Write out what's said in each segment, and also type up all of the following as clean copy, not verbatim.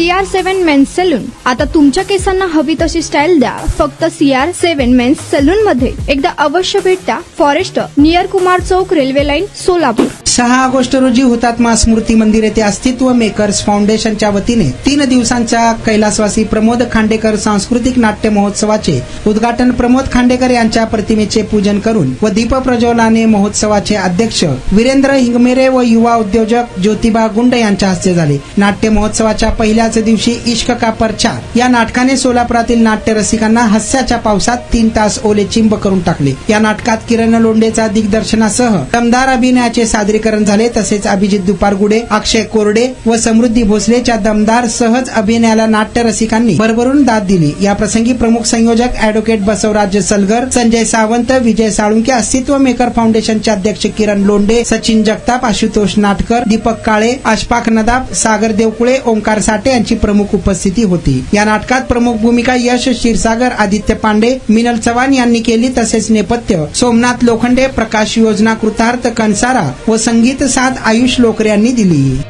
CR7 men's salon. आता तुमच्या केसांना हवी तशी स्टाईल द्या फक्त CR7 मेन्स सलून मध्ये. एकदा अवश्य भेट द्या. फॉरेस्ट नियर कुमार चौक, रेल्वे लाईन, सोलापूर. 6 ऑगस्ट रोजी हुतात्मा स्मृती मंदिर येथे अस्तित्व मेकर्स फाउंडेशनच्या वतीने 3 दिवसांच्या कैलासवासी प्रमोद खांडेकर सांस्कृतिक नाट्य महोत्सवाचे उद्घाटन प्रमोद खांडेकर यांच्या प्रतिमेचे पूजन करून व दीप प्रज्वलनाने महोत्सवाचे अध्यक्ष वीरेंद्र हिंगमेरे व युवा उद्योजक ज्योतिबा गुंड यांच्या हस्ते झाले. नाट्य महोत्सवाच्या पहिल्याच दिवशी इश्क का परचा या नाटकाने सोलापुरातील नाट्य रसिकांना हास्याच्या पावसात 3 तास ओले चिंब करून टाकले. या नाटकात किरण लोंढेचा दिग्दर्शनासह दमदार अभिनयाचे सादरीकरण झाले. तसेच अभिजित दुपारगुडे, अक्षय कोरडे व समृद्धी भोसलेच्या दमदार सहज अभिनयाला नाट्य रसिकांनी भरभरून दाद दिली. या प्रसंगी प्रमुख संयोजक ॲडव्होकेट बसवराज सलगर, संजय सावंत, विजय साळुंके, अस्तित्व मेकर फाउंडेशनचे अध्यक्ष किरण लोंढे, सचिन जगताप, आशुतोष नाटकर, दीपक काळे, अशफाक नदाब, सागर देवकुळे, ओंकार साठे यांची प्रमुख उपस्थिती होती. या नाटकात प्रमुख भूमिका यश क्षीरसागर, आदित्य पांडे, मिनल चव्हाण यांनी केली. तसेच नेपथ्य सोमनाथ लोखंडे, प्रकाश योजना, कृतार्थ कनसारा व संगीत साथ आयुष लोकरे यांनी दिली.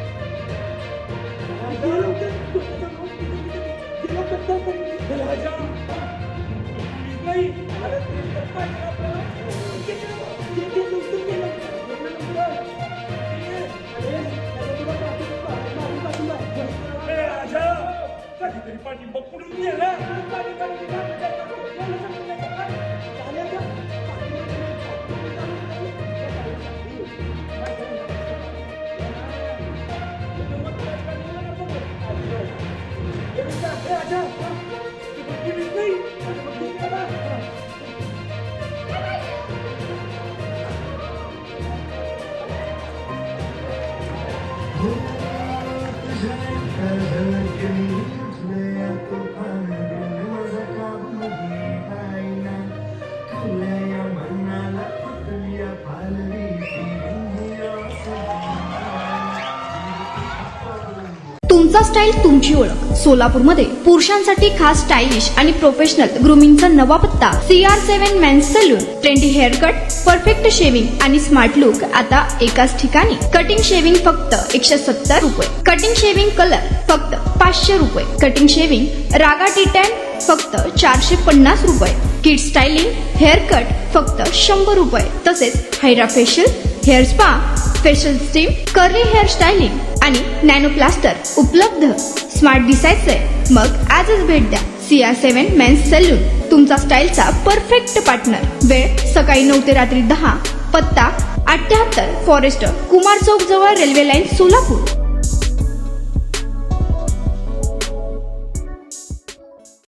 तुमचा स्टाईल तुमची ओळख. सोलापूरमध्ये पुरुषांसाठी खास स्टायलिश आणि प्रोफेशनल ग्रूमिंगचा नवा पत्ता CR7 men's salon. Trendy hair cut, perfect shaving आणि स्मार्ट लुक आता एकाच ठिकाणी. कटिंग शेविंग फक्त 170 रुपये. कटिंग शेविंग कलर फक्त 500 रुपये. कटिंग शेविंग रागा टी10 फक्त 450 रुपये. किड स्टायलिंग हेअर कट फक्त 100 रुपये. तसेच hydra facial, hair spa, facial steam, curly hair styling आणि नॅनो प्लास्टर उपलब्ध. स्मार्ट दिसायचंय मग आजच भेट द्या CR7 मेन्स सलून, तुमचा स्टाईलचा परफेक्ट पार्टनर. वेळ सकाळी 9 ते रात्री 10. पत्ता 78 फॉरेस्ट कुमार चौक जवळ, रेल्वे लाईन, सोलापूर.